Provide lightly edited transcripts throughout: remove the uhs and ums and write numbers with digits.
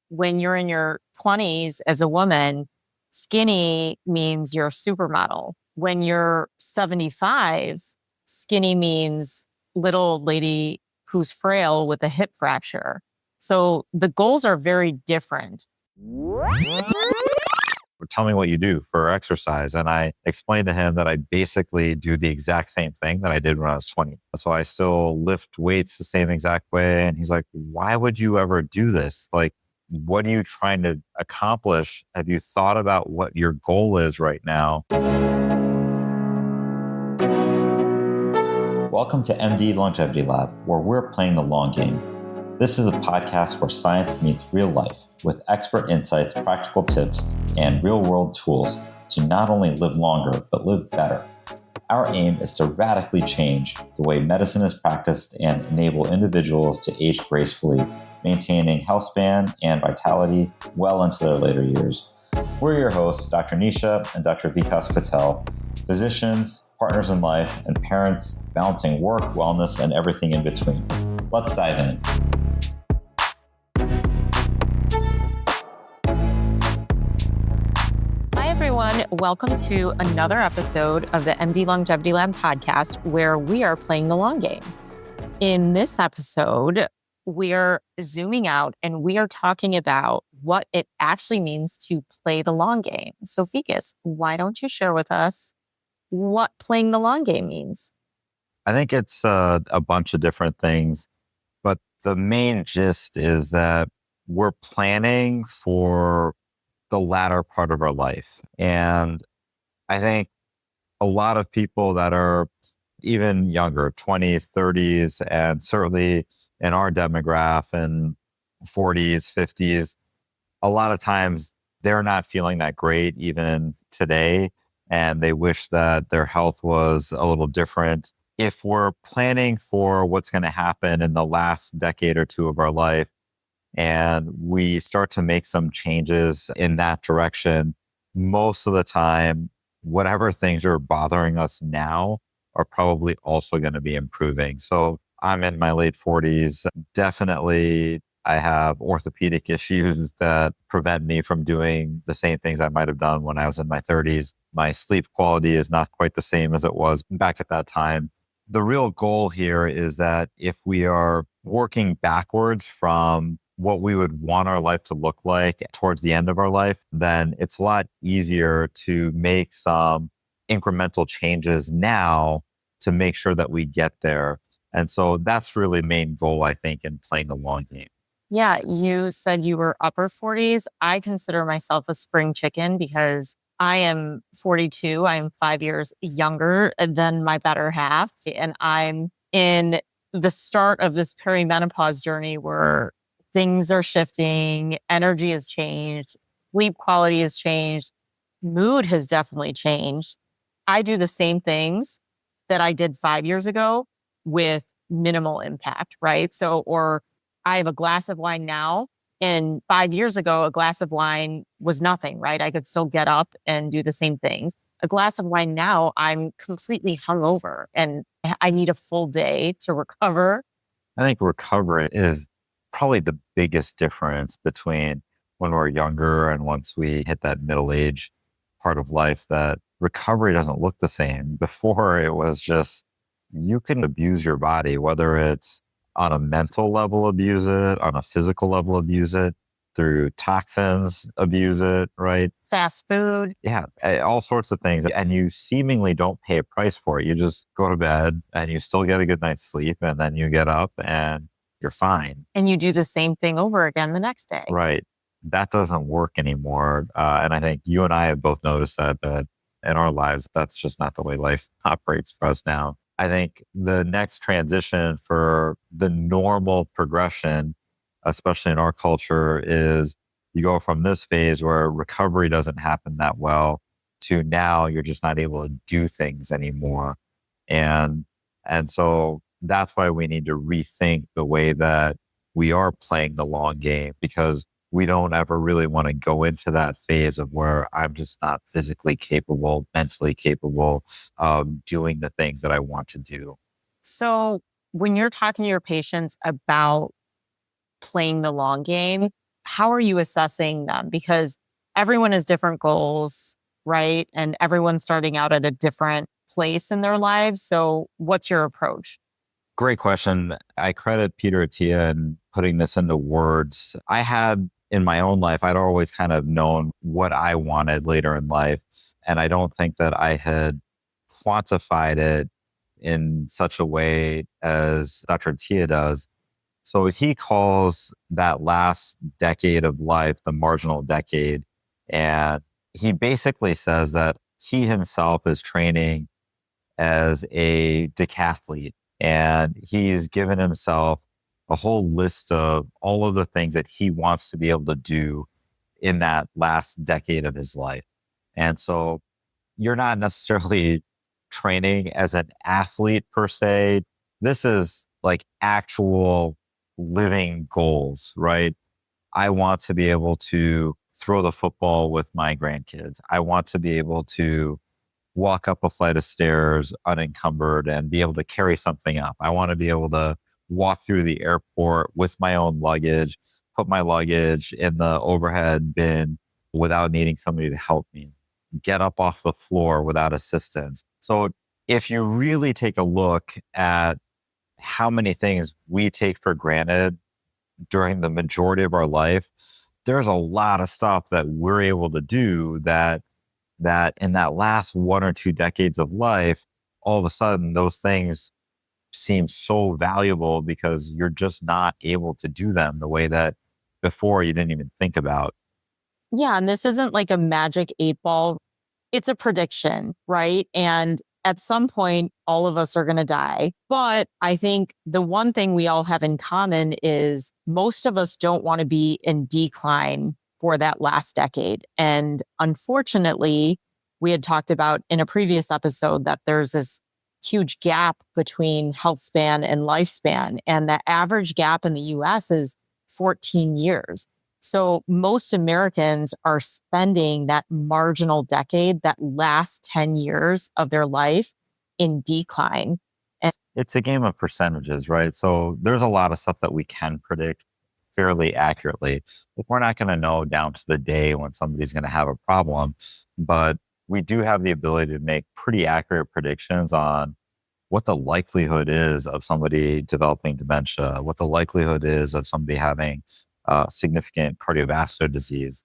when you're in your 20s as a woman, skinny means you're a supermodel. When you're 75, skinny means little old lady who's frail with a hip fracture. So the goals are very different. Tell me what you do for exercise. And I explained to him that I basically do the exact same thing that I did when I was 20. So I still lift weights the same exact way. And he's like, why would you ever do this? Like, what are you trying to accomplish? Have you thought about what your goal is right now? Welcome to MD Longevity Lab, where we're playing the long game. This is a podcast where science meets real life with expert insights, practical tips, and real-world tools to not only live longer, but live better. Our aim is to radically change the way medicine is practiced and enable individuals to age gracefully, maintaining health span and vitality well into their later years. We're your hosts, Dr. Nisha and Dr. Vikas Patel, physicians, partners in life, and parents balancing work, wellness, and everything in between. Let's dive in. Everyone, welcome to another episode of the MD Longevity Lab podcast, where we are playing the long game. In this episode, we are zooming out and we are talking about what it actually means to play the long game. So Vikas, why don't you share with us what playing the long game means? I think it's a bunch of different things, but the main gist is that we're planning for the latter part of our life. And I think a lot of people that are even younger, 20s, 30s, and certainly in our demographic and 40s, 50s, a lot of times they're not feeling that great even today. And they wish that their health was a little different. If we're planning for what's going to happen in the last decade or two of our life, and we start to make some changes in that direction, most of the time, whatever things are bothering us now are probably also going to be improving. So I'm in my late 40s. Definitely, I have orthopedic issues that prevent me from doing the same things I might have done when I was in my 30s. My sleep quality is not quite the same as it was back at that time. The real goal here is that if we are working backwards from what we would want our life to look like towards the end of our life, then it's a lot easier to make some incremental changes now to make sure that we get there. And so that's really the main goal, I think, in playing the long game. Yeah, you said you were upper 40s. I consider myself a spring chicken because I am 42. I'm 5 years younger than my better half. And I'm in the start of this perimenopause journey where things are shifting, energy has changed, sleep quality has changed, mood has definitely changed. I do the same things that I did 5 years ago with minimal impact, right? So, or I have a glass of wine now, and 5 years ago, a glass of wine was nothing, right? I could still get up and do the same things. A glass of wine now, I'm completely hungover and I need a full day to recover. I think recovery is probably the biggest difference between when we're younger and once we hit that middle age part of life, that recovery doesn't look the same. Before, it was just, you can abuse your body, whether it's on a mental level, abuse it, on a physical level, abuse it, through toxins, abuse it, right? Fast food. Yeah, all sorts of things. And you seemingly don't pay a price for it. You just go to bed and you still get a good night's sleep, and then you get up and you're fine. And you do the same thing over again the next day. Right. That doesn't work anymore. And I think you and I have both noticed that in our lives, that's just not the way life operates for us now. I think the next transition for the normal progression, especially in our culture, is you go from this phase where recovery doesn't happen that well to now you're just not able to do things anymore. And so that's why we need to rethink the way that we are playing the long game, because we don't ever really want to go into that phase of where I'm just not physically capable, mentally capable of doing the things that I want to do. So when you're talking to your patients about playing the long game, how are you assessing them? Because everyone has different goals, right? And everyone's starting out at a different place in their lives. So what's your approach? Great question. I credit Peter Attia in putting this into words. I had in my own life, I'd always kind of known what I wanted later in life. And I don't think that I had quantified it in such a way as Dr. Attia does. So he calls that last decade of life the marginal decade. And he basically says that he himself is training as a decathlete. And he's given himself a whole list of all of the things that he wants to be able to do in that last decade of his life. And so you're not necessarily training as an athlete per se. This is like actual living goals, right? I want to be able to throw the football with my grandkids. I want to be able to walk up a flight of stairs unencumbered and be able to carry something up. I want to be able to walk through the airport with my own luggage, put my luggage in the overhead bin without needing somebody to help me, get up off the floor without assistance. So if you really take a look at how many things we take for granted during the majority of our life, there's a lot of stuff that we're able to do that in that last 1 or 2 decades of life, all of a sudden those things seem so valuable because you're just not able to do them the way that before you didn't even think about. Yeah. And this isn't like a magic 8 ball. It's a prediction, right? And at some point, all of us are going to die. But I think the one thing we all have in common is most of us don't want to be in decline for that last decade. And unfortunately, we had talked about in a previous episode that there's this huge gap between health span and lifespan. And the average gap in the US is 14 years. So most Americans are spending that marginal decade, that last 10 years of their life in decline. And It's a game of percentages, right? So there's a lot of stuff that we can predict fairly accurately. Like we're not going to know down to the day when somebody's going to have a problem, but we do have the ability to make pretty accurate predictions on what the likelihood is of somebody developing dementia, what the likelihood is of somebody having significant cardiovascular disease.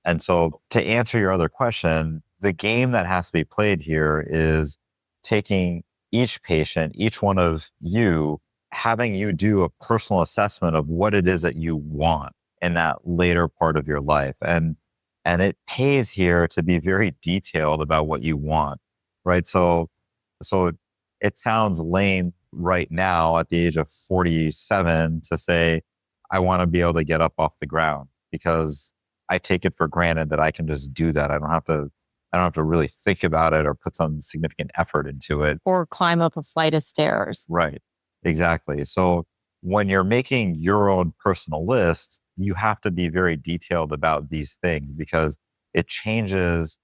And so, to answer your other question, the game that has to be played here is taking each patient, each one of you, having you do a personal assessment of what it is that you want in that later part of your life. And it pays here to be very detailed about what you want, right? So it sounds lame right now at the age of 47 to say, I want to be able to get up off the ground because I take it for granted that I can just do that. I don't have to really think about it or put some significant effort into it. or climb up a flight of stairs. Right. Exactly. So when you're making your own personal list, you have to be very detailed about these things because it changes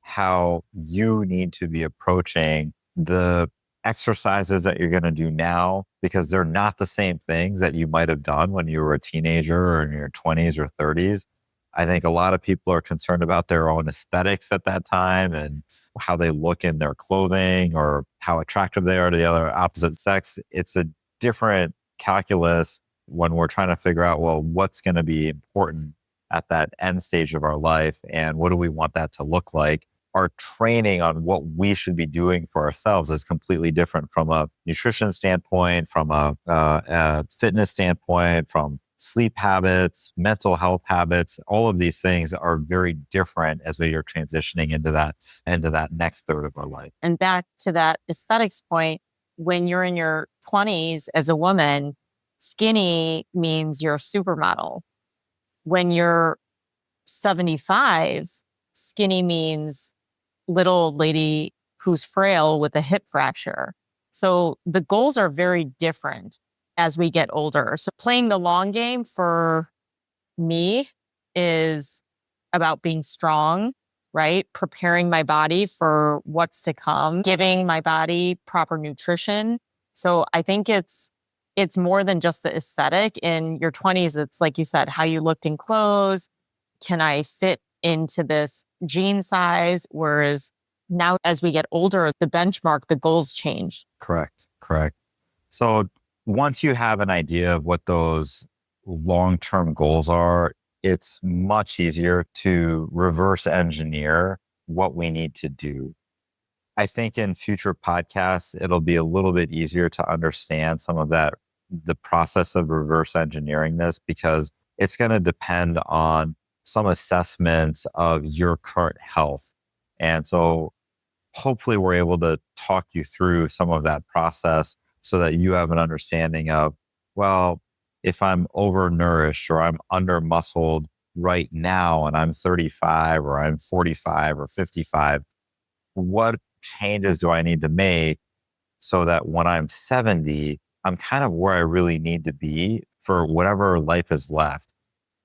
how you need to be approaching the exercises that you're going to do now because they're not the same things that you might have done when you were a teenager or in your 20s or 30s. I think a lot of people are concerned about their own aesthetics at that time and how they look in their clothing or how attractive they are to the other opposite sex. It's a different calculus when we're trying to figure out, well, what's going to be important at that end stage of our life and what do we want that to look like. Our training on what we should be doing for ourselves is completely different from a nutrition standpoint, from a fitness standpoint, from sleep habits, mental health habits. All of these things are very different as we are transitioning into that next third of our life. And back to that aesthetics point, when you're in your 20s as a woman, skinny means you're a supermodel. When you're 75, skinny means little old lady who's frail with a hip fracture. So the goals are very different as we get older. So playing the long game for me is about being strong, right? Preparing my body for what's to come, giving my body proper nutrition. So I think it's it's more than just the aesthetic. In your 20s, it's like you said, how you looked in clothes. Can I fit into this jean size? Whereas now, as we get older, the benchmark, the goals change. Correct. Correct. So once you have an idea of what those long-term goals are, it's much easier to reverse engineer what we need to do. I think in future podcasts, it'll be a little bit easier to understand some of that, the process of reverse engineering this, because it's going to depend on some assessments of your current health. And so hopefully we're able to talk you through some of that process so that you have an understanding of, well, if I'm overnourished or I'm under muscled right now and I'm 35 or I'm 45 or 55, what changes do I need to make so that when I'm 70, I'm kind of where I really need to be for whatever life is left?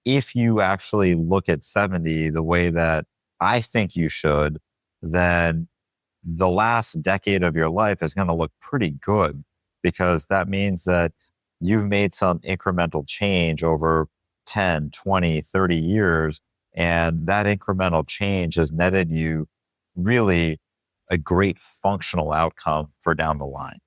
If you actually look at 70 the way that I think you should, then the last decade of your life is going to look pretty good, because that means that you've made some incremental change over 10, 20, 30 years. And that incremental change has netted you really a great functional outcome for down the line.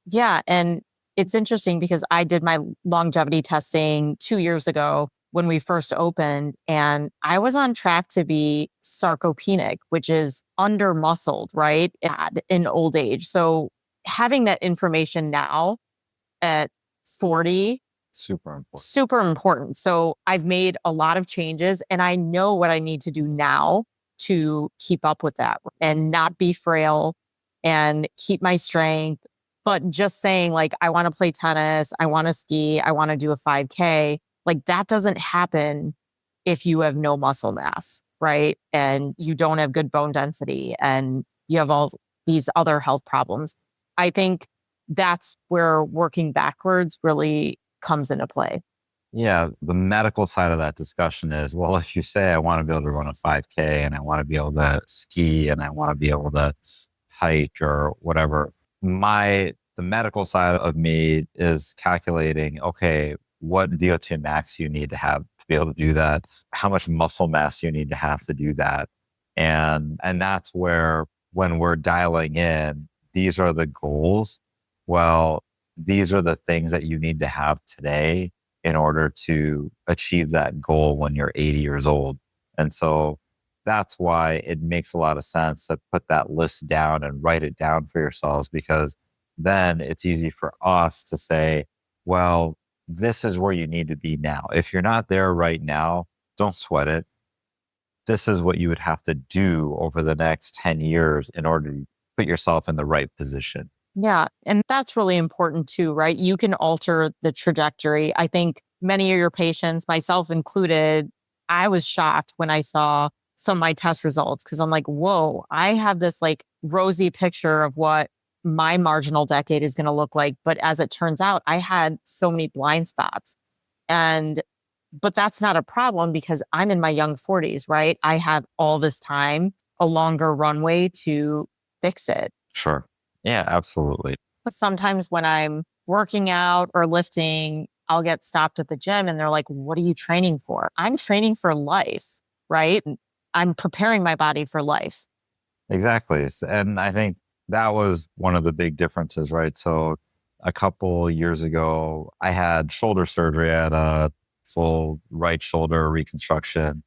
Yeah. And it's interesting because I did my longevity testing 2 years ago when we first opened, and I was on track to be sarcopenic, which is under muscled, right? In old age. So having that information now at 40, Super important. super important. So I've made a lot of changes and I know what I need to do now to keep up with that and not be frail and keep my strength. But just saying, like, I want to play tennis, I want to ski, I want to do a 5K, like that doesn't happen if you have no muscle mass, right? And you don't have good bone density and you have all these other health problems. I think that's where working backwards really comes into play. Yeah, the medical side of that discussion is, well, if you say I want to be able to run a 5K and I want to be able to ski and I want to be able to hike or whatever, the medical side of me is calculating, okay, what VO2 max you need to have to be able to do that, how much muscle mass you need to have to do that. And that's where, when we're dialing in, these are the goals. Well, these are the things that you need to have today in order to achieve that goal when you're 80 years old. And so that's why it makes a lot of sense to put that list down and write it down for yourselves, because then it's easy for us to say, well, this is where you need to be now. If you're not there right now, don't sweat it. This is what you would have to do over the next 10 years in order to put yourself in the right position. Yeah. And that's really important too, right? You can alter the trajectory. I think many of your patients, myself included, I was shocked when I saw some of my test results because I'm like, whoa, I have this like rosy picture of what my marginal decade is going to look like. But as it turns out, I had so many blind spots. And, but that's not a problem because I'm in my young 40s, right? I have all this time, a longer runway to fix it. Sure. Yeah, absolutely. But sometimes when I'm working out or lifting, I'll get stopped at the gym and they're like, what are you training for? I'm training for life, right? I'm preparing my body for life. Exactly. And I think that was one of the big differences, right? So a couple years ago, I had shoulder surgery. I had a full right shoulder reconstruction.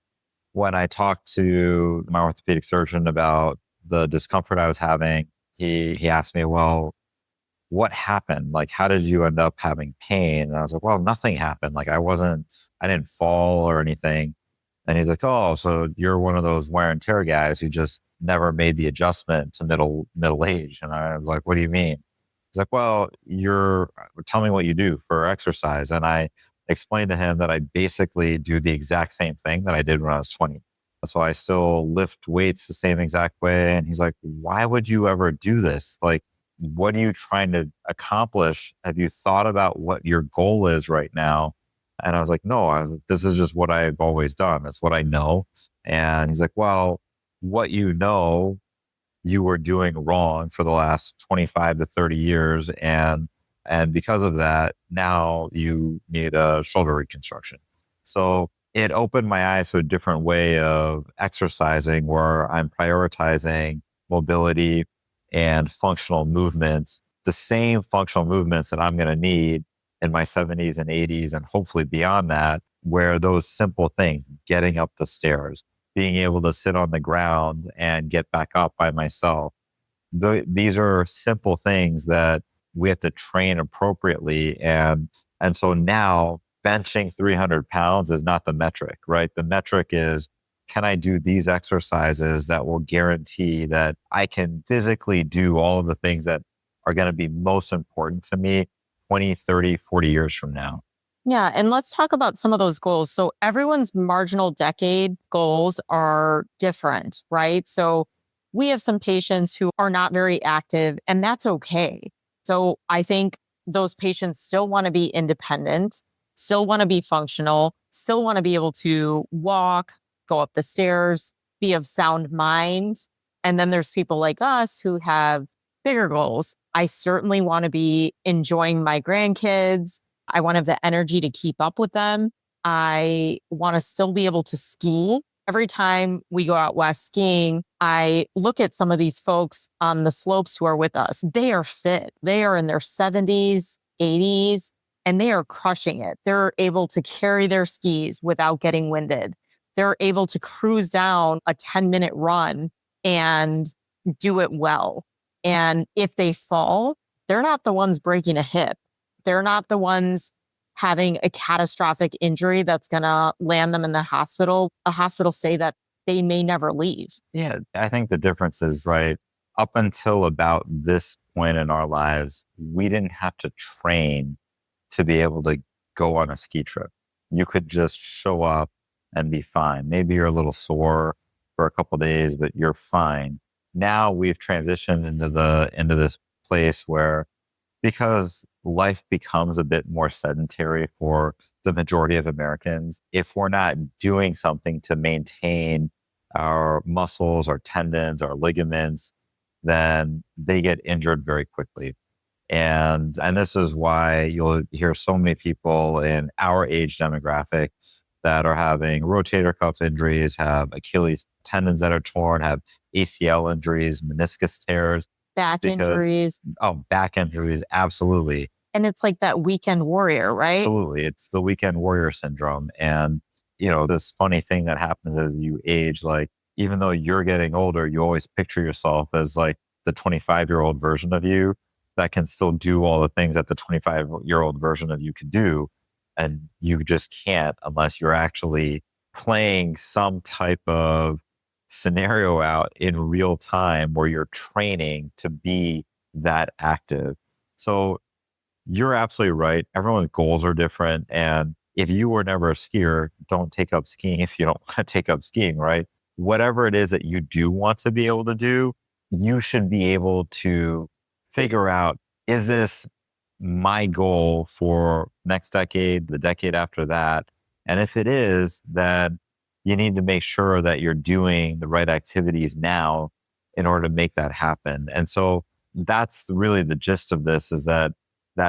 When I talked to my orthopedic surgeon about the discomfort I was having, he asked me, well, what happened? Like, how did you end up having pain? And I was like, well, nothing happened. Like, I didn't fall or anything. And he's like, oh, so you're one of those wear and tear guys who just never made the adjustment to middle age. And I was like, what do you mean? He's like, well, tell me what you do for exercise. And I explained to him that I basically do the exact same thing that I did when I was 20. So I still lift weights the same exact way. And he's like, why would you ever do this? Like, what are you trying to accomplish? Have you thought about what your goal is right now? And I was like, no, this is just what I've always done. It's what I know. And he's like, well, what you know, you were doing wrong for the last 25 to 30 years. And And because of that, now you need a shoulder reconstruction. So it opened my eyes to a different way of exercising where I'm prioritizing mobility and functional movements, the same functional movements that I'm going to need in my 70s and 80s, and hopefully beyond that, where those simple things, getting up the stairs, being able to sit on the ground and get back up by myself. These are simple things that we have to train appropriately. And so now benching 300 pounds is not the metric, right? The metric is, can I do these exercises that will guarantee that I can physically do all of the things that are going to be most important to me 20, 30, 40 years from now? Yeah. And let's talk about some of those goals. So everyone's marginal decade goals are different, right? So we have some patients who are not very active, and that's okay. So I think those patients still want to be independent, still want to be functional, still want to be able to walk, go up the stairs, be of sound mind. And then there's people like us who have bigger goals. I certainly want to be enjoying my grandkids. I want to have the energy to keep up with them. I want to still be able to ski. Every time we go out west skiing, I look at some of these folks on the slopes who are with us. They are fit. They are in their 70s, 80s, and they are crushing it. They're able to carry their skis without getting winded. They're able to cruise down a 10-minute run and do it well. And if they fall, they're not the ones breaking a hip. They're not the ones having a catastrophic injury that's going to land them in the hospital, a hospital stay that they may never leave. Yeah, I think the difference is, right, up until about this point in our lives, we didn't have to train to be able to go on a ski trip. You could just show up and be fine. Maybe you're a little sore for a couple of days, but you're fine. Now we've transitioned into this place where, because life becomes a bit more sedentary for the majority of Americans, if we're not doing something to maintain our muscles, our tendons, our ligaments, then they get injured very quickly. And this is why you'll hear so many people in our age demographic that are having rotator cuff injuries, have Achilles tendons that are torn, have ACL injuries, meniscus tears. Back Because, injuries. oh, back injuries, absolutely. And it's like that weekend warrior, right? Absolutely. It's the weekend warrior syndrome. And, this funny thing that happens as you age, like, even though you're getting older, you always picture yourself as like the 25-year-old version of you that can still do all the things that the 25-year-old version of you could do. And you just can't unless you're actually playing some type of scenario out in real time where you're training to be that active. So you're absolutely right. Everyone's goals are different. And if you were never a skier, don't take up skiing if you don't want to take up skiing, right? Whatever it is that you do want to be able to do, you should be able to figure out, is this my goal for next decade, the decade after that? And if it is, then you need to make sure that you're doing the right activities now in order to make that happen. And so that's really the gist of this, is that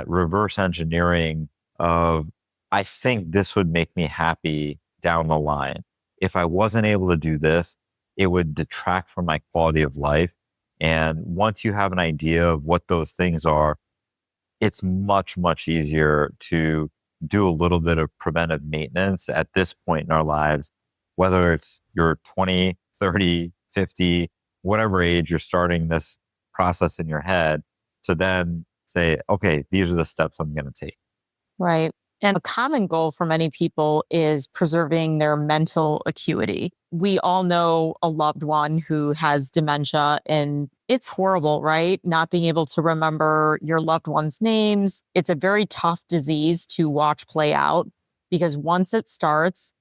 reverse engineering of, I think this would make me happy down the line. If I wasn't able to do this, it would detract from my quality of life. And once you have an idea of what those things are, it's much, much easier to do a little bit of preventive maintenance at this point in our lives, whether it's you're 20, 30, 50, whatever age you're starting this process in your head, to then say, okay, these are the steps I'm going to take. Right. And a common goal for many people is preserving their mental acuity. We all know a loved one who has dementia, and it's horrible, right? Not being able to remember your loved one's names. It's a very tough disease to watch play out, because once it starts,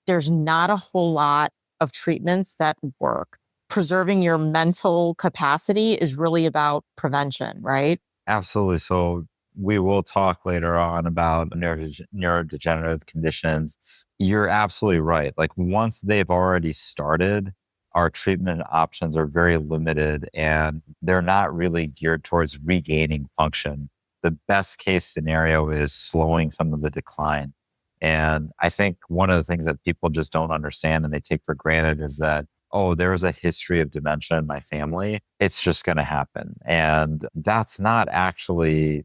there's not a whole lot of treatments that work. Preserving your mental capacity is really about prevention, right? Absolutely. So we will talk later on about neurodegenerative conditions. You're absolutely right. Like, once they've already started, our treatment options are very limited and they're not really geared towards regaining function. the best case scenario is slowing some of the decline. And I think one of the things that people just don't understand and they take for granted is that, oh, there's a history of dementia in my family. It's just going to happen. And that's not actually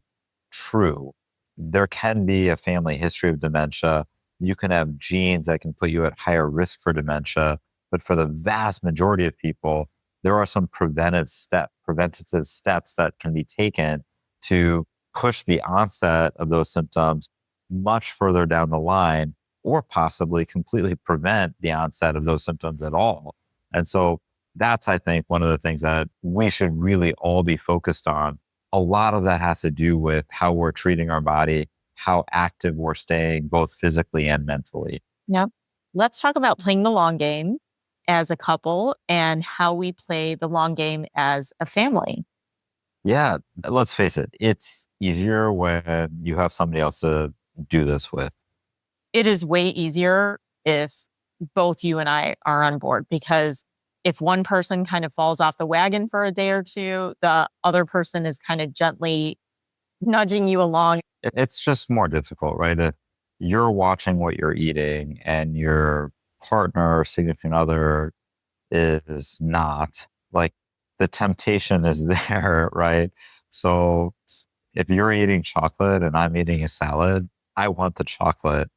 true. There can be a family history of dementia. You can have genes that can put you at higher risk for dementia. But for the vast majority of people, there are some preventative steps that can be taken to push the onset of those symptoms much further down the line, or possibly completely prevent the onset of those symptoms at all. And so that's, I think, one of the things that we should really all be focused on. A lot of that has to do with how we're treating our body, how active we're staying, both physically and mentally. Yep. Let's talk about playing the long game as a couple and how we play the long game as a family. Yeah, let's face it. It's easier when you have somebody else to do this with. It is way easier if both you and I are on board, because if one person kind of falls off the wagon for a day or two, the other person is kind of gently nudging you along. It's just more difficult, right? If you're watching what you're eating and your partner or significant other is not, like, the temptation is there, right? So if you're eating chocolate and I'm eating a salad, I want the chocolate.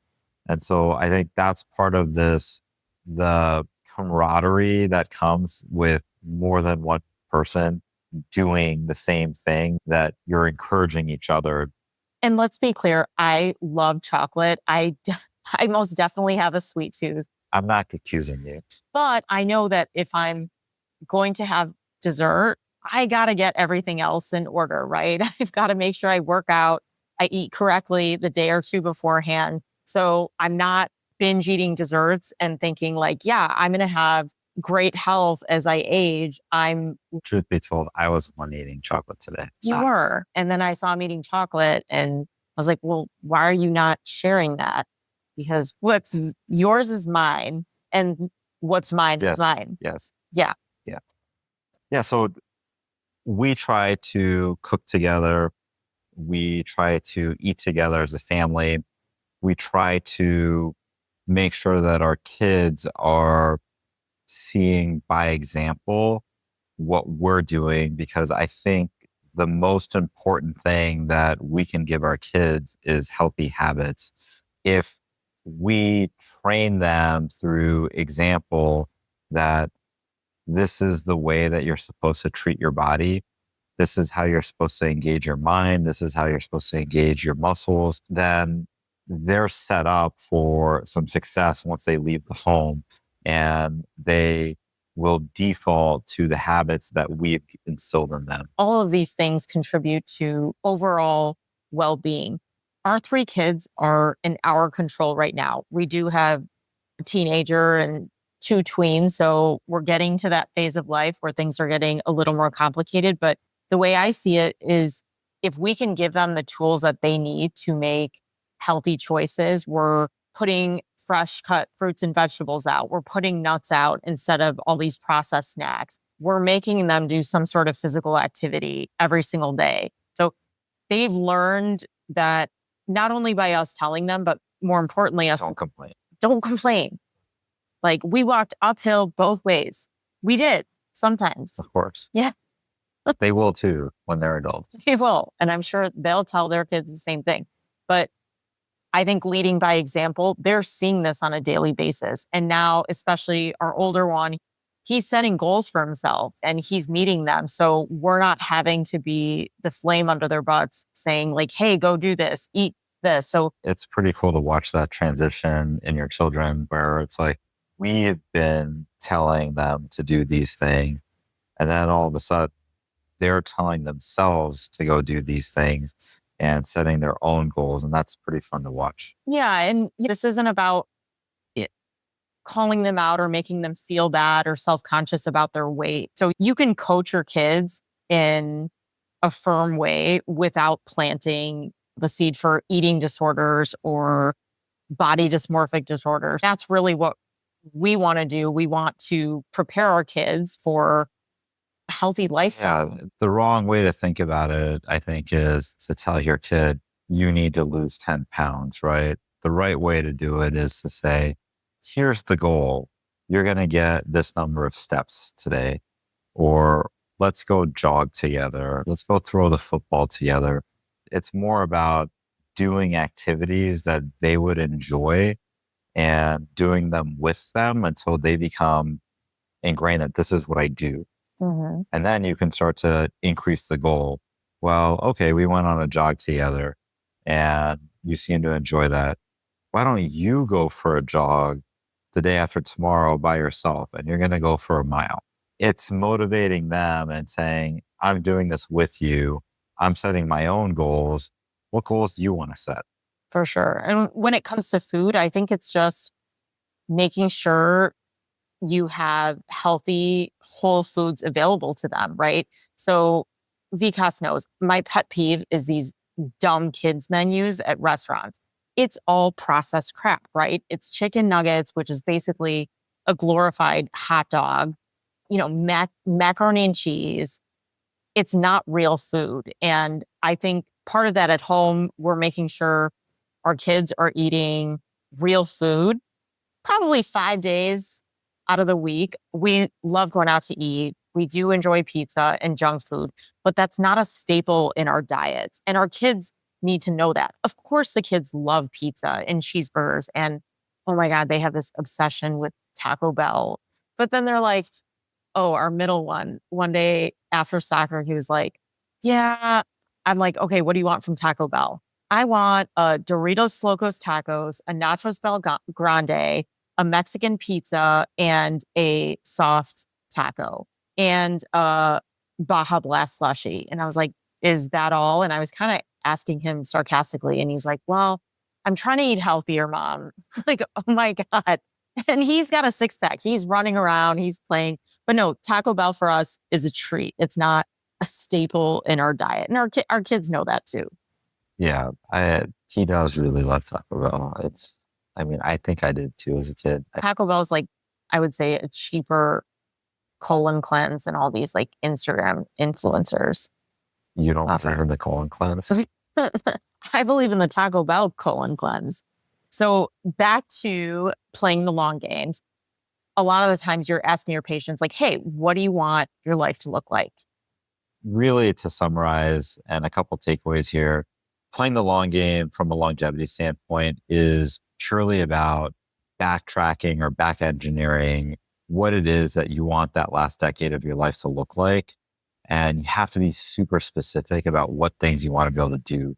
And so I think that's part of this, the camaraderie that comes with more than one person doing the same thing, that you're encouraging each other. And let's be clear, I love chocolate. I most definitely have a sweet tooth, I'm not accusing you. but I know that if I'm going to have dessert, I got to get everything else in order, right? I've got to make sure I work out, I eat correctly the day or two beforehand. So I'm not binge eating desserts and thinking like, yeah, I'm going to have great health as I age. Truth be told, I was the one eating chocolate today. You were. And then I saw him eating chocolate and I was like, well, why are you not sharing that? Because what's yours is mine and what's mine is Yes. mine. Yes. Yeah. Yeah. Yeah. So we try to cook together. We try to eat together as a family. We try to make sure that our kids are seeing by example what we're doing, because I think the most important thing that we can give our kids is healthy habits. If we train them through example that this is the way that you're supposed to treat your body, this is how you're supposed to engage your mind, this is how you're supposed to engage your muscles, then they're set up for some success once they leave the home, and they will default to the habits that we've instilled in them. All of these things contribute to overall well-being. Our three kids are in our control right now. We do have a teenager and two tweens. So we're getting to that phase of life where things are getting a little more complicated. But the way I see it is, if we can give them the tools that they need to make healthy choices, we're putting fresh cut fruits and vegetables out. We're putting nuts out instead of all these processed snacks. We're making them do some sort of physical activity every single day. So they've learned that, not only by us telling them, but more importantly, us Don't complain. don't complain. Like, we walked uphill both ways. We did sometimes. Of course. Yeah. They will too when they're adults. They will. And I'm sure they'll tell their kids the same thing. But I think leading by example, they're seeing this on a daily basis. And now, especially our older one, he's setting goals for himself and he's meeting them. So we're not having to be the flame under their butts saying like, hey, go do this, eat this. So It's pretty cool to watch that transition in your children, where it's like, we've been telling them to do these things, and then all of a sudden they're telling themselves to go do these things and setting their own goals. And that's pretty fun to watch. yeah. And this isn't about it, calling them out or making them feel bad or self-conscious about their weight. So you can coach your kids in a firm way without planting the seed for eating disorders or body dysmorphic disorders. That's really what we want to do. We want to prepare our kids for healthy Yeah, lifestyle. the wrong way to think about it, I think, is to tell your kid, you need to lose 10 pounds, right? The right way to do it is to say, here's the goal. You're going to get this number of steps today, or let's go jog together. Let's go throw the football together. It's more about doing activities that they would enjoy and doing them with them until they become ingrained that this is what I do. Mhm. And then you can start to increase the goal. Well, okay, we went on a jog together and you seem to enjoy that. Why don't you go for a jog the day after tomorrow by yourself and you're going to go for a mile? It's motivating them and saying, I'm doing this with you. I'm setting my own goals. What goals do you want to set? For sure. And when it comes to food, I think it's just making sure you have healthy whole foods available to them, right? So Vikas knows my pet peeve is these dumb kids menus at restaurants. It's all processed crap, right? It's chicken nuggets, which is basically a glorified hot dog, macaroni and cheese. It's not real food. And I think part of that at home, we're making sure our kids are eating real food probably 5 days out of the week. We love going out to eat. We do enjoy pizza and junk food, but that's not a staple in our diets. And our kids need to know that. Of course, the kids love pizza and cheeseburgers. And oh my God, they have this obsession with Taco Bell. But then they're like, oh, our middle one day after soccer, he was like, yeah. I'm like, okay, what do you want from Taco Bell? I want a Doritos Locos Tacos, a Nachos Grande, a Mexican pizza, and a soft taco, and a Baja Blast slushie. And I was like, is that all? And I was kind of asking him sarcastically, and he's like, well, I'm trying to eat healthier, mom. Like, oh my God. And he's got a six pack. He's running around, he's playing. But no, Taco Bell for us is a treat. It's not a staple in our diet. And our kids know that too. Yeah, he does really love Taco Bell. I think I did too as a kid. Taco Bell is like, I would say, a cheaper colon cleanse and all these like Instagram influencers You don't offer. believe in the colon cleanse? I believe in the Taco Bell colon cleanse. So back to playing the long games. A lot of the times you're asking your patients like, hey, what do you want your life to look like? Really, to summarize, and a couple takeaways here, playing the long game from a longevity standpoint is purely about backtracking or back engineering what it is that you want that last decade of your life to look like. And you have to be super specific about what things you want to be able to do.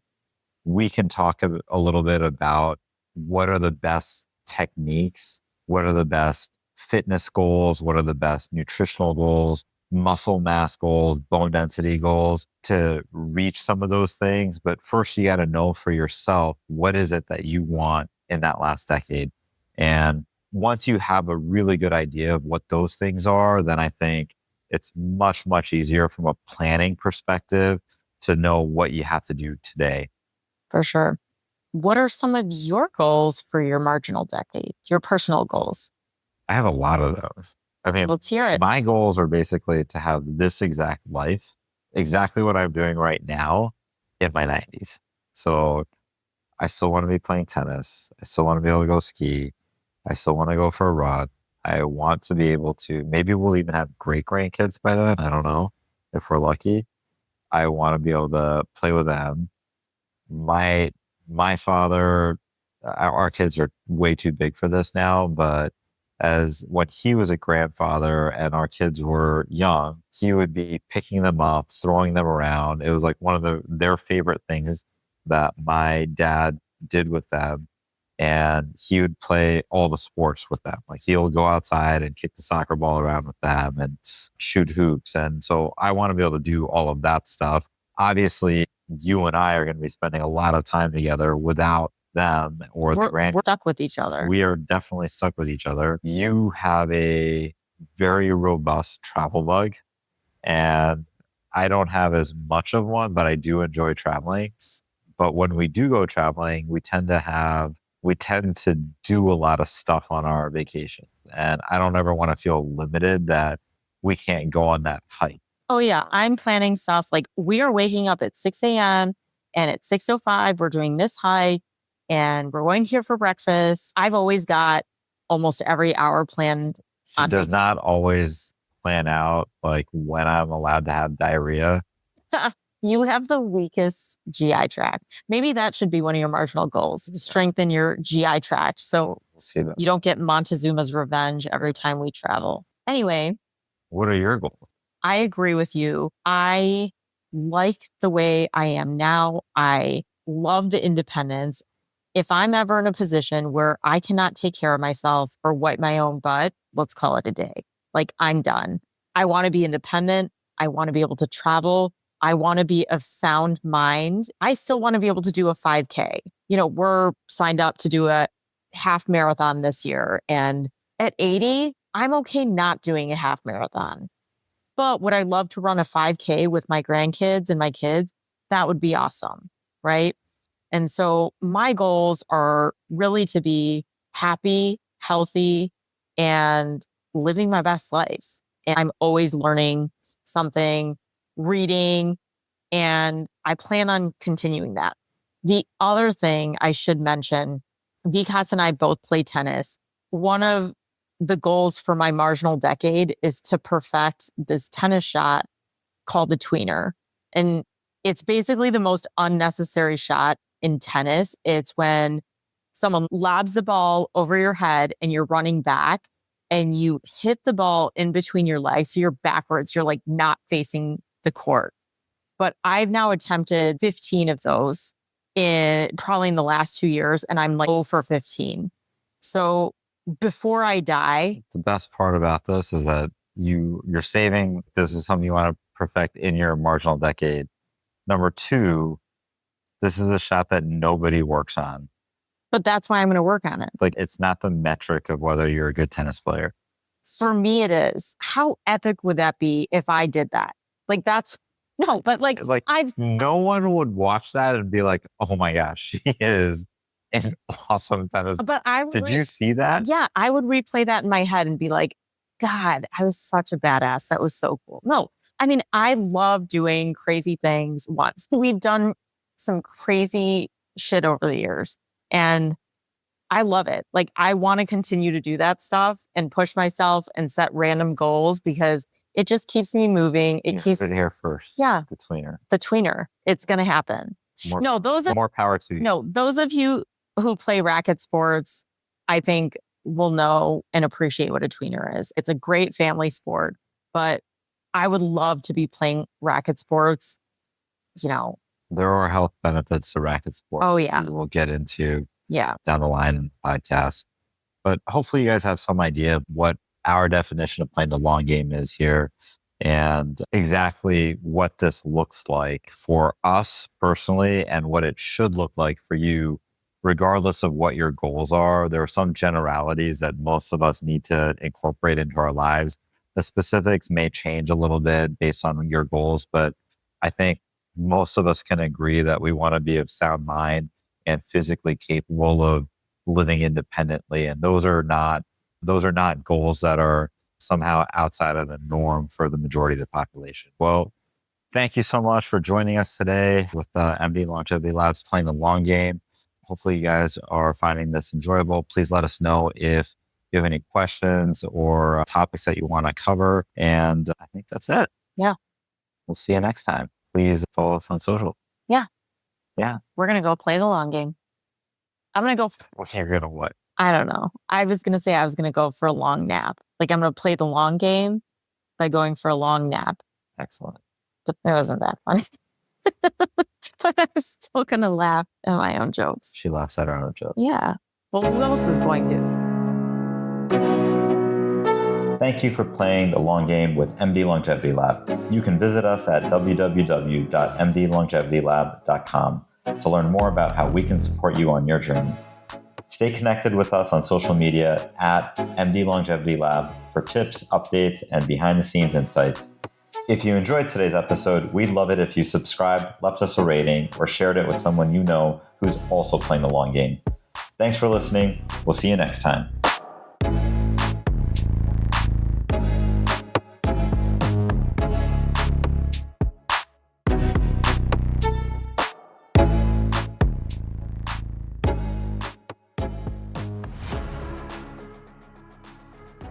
We can talk a little bit about what are the best techniques, what are the best fitness goals, what are the best nutritional goals, muscle mass goals, bone density goals to reach some of those things. But first, you got to know for yourself, what is it that you want in that last decade? And once you have a really good idea of what those things are, then I think it's much, much easier from a planning perspective to know what you have to do today. For sure. What are some of your goals for your marginal decade, your personal goals? I have a lot of those. Let's hear it. My goals are basically to have this exact life, exactly what I'm doing right now in my 90s. So I still want to be playing tennis. I still want to be able to go ski. I still want to go for a run. I want to be able to, maybe we'll even have great grandkids by then. I don't know if we're lucky. I want to be able to play with them. My, my father, our kids are way too big for this now, but as when he was a grandfather and our kids were young, he would be picking them up, throwing them around. It was like one of their favorite things that my dad did with them. And he would play all the sports with them. Like he'll go outside and kick the soccer ball around with them and shoot hoops. And so I want to be able to do all of that stuff. Obviously, you and I are going to be spending a lot of time together without them or the We're stuck with each other. We are definitely stuck with each other. You have a very robust travel bug, and I don't have as much of one, but I do enjoy traveling. But when we do go traveling, we tend to do a lot of stuff on our vacation. And I don't ever want to feel limited that we can't go on that hike. Oh yeah, I'm planning stuff like we are waking up at 6 a.m. and at 6:05 we're doing this hike and we're going here for breakfast. I've always got almost every hour planned. She does not always plan out like when I'm allowed to have diarrhea. You have the weakest GI tract. Maybe that should be one of your marginal goals. Strengthen your GI tract so you don't get Montezuma's revenge every time we travel. Anyway. What are your goals? I agree with you. I like the way I am now. I love the independence. If I'm ever in a position where I cannot take care of myself or wipe my own butt, let's call it a day. Like I'm done. I want to be independent. I want to be able to travel. I want to be of sound mind. I still want to be able to do a 5K. We're signed up to do a half marathon this year. And at 80, I'm okay not doing a half marathon. But would I love to run a 5K with my grandkids and my kids? That would be awesome. Right. And so my goals are really to be happy, healthy, and living my best life. And I'm always learning something, reading, and I plan on continuing that. The other thing I should mention, Vikas and I both play tennis. One of the goals for my marginal decade is to perfect this tennis shot called the tweener. And it's basically the most unnecessary shot in tennis. It's when someone lobs the ball over your head and you're running back and you hit the ball in between your legs. So you're backwards. You're like not facing the court. But I've now attempted 15 of those probably in the last 2 years. And I'm like 0 for 15. So before I die. The best part about this is that you're saving. This is something you want to perfect in your marginal decade. Number 2, this is a shot that nobody works on. But that's why I'm going to work on it. Like it's not the metric of whether you're a good tennis player. For me, it is. How epic would that be if I did that? Like no, but no one would watch that and be like, oh my gosh, she is an awesome tennis. But did you see that? Yeah, I would replay that in my head and be like, God, I was such a badass. That was so cool. No, I mean, I love doing crazy things once. We've done some crazy shit over the years and I love it. Like I want to continue to do that stuff and push myself and set random goals because it just keeps me moving. It keeps it here first. Yeah. The tweener. The tweener. It's going to happen. More power to you. No, those of you who play racket sports, I think will know and appreciate what a tweener is. It's a great family sport, but I would love to be playing racket sports. There are health benefits to racket sports. Oh yeah. We'll get into down the line in the podcast. But hopefully you guys have some idea of what our definition of playing the long game is here and exactly what this looks like for us personally and what it should look like for you, regardless of what your goals are. There are some generalities that most of us need to incorporate into our lives. The specifics may change a little bit based on your goals, but I think most of us can agree that we want to be of sound mind and physically capable of living independently. And those are not goals that are somehow outside of the norm for the majority of the population. Well, thank you so much for joining us today with MD Longevity Labs playing the long game. Hopefully you guys are finding this enjoyable. Please let us know if you have any questions or topics that you want to cover. And I think that's it. Yeah. We'll see you next time. Please follow us on social. Yeah. Yeah. We're going to go play the long game. I'm going to go. You're going to what? I don't know. I was going to say I was going to go for a long nap. Like I'm going to play the long game by going for a long nap. Excellent. But it wasn't that funny. But I was still going to laugh at my own jokes. She laughs at her own jokes. Yeah. Well, who else is going to? Thank you for playing the long game with MD Longevity Lab. You can visit us at www.mdlongevityLab.com to learn more about how we can support you on your journey. Stay connected with us on social media at MD Longevity Lab for tips, updates, and behind-the-scenes insights. If you enjoyed today's episode, we'd love it if you subscribed, left us a rating, or shared it with someone you know who's also playing the long game. Thanks for listening. We'll see you next time.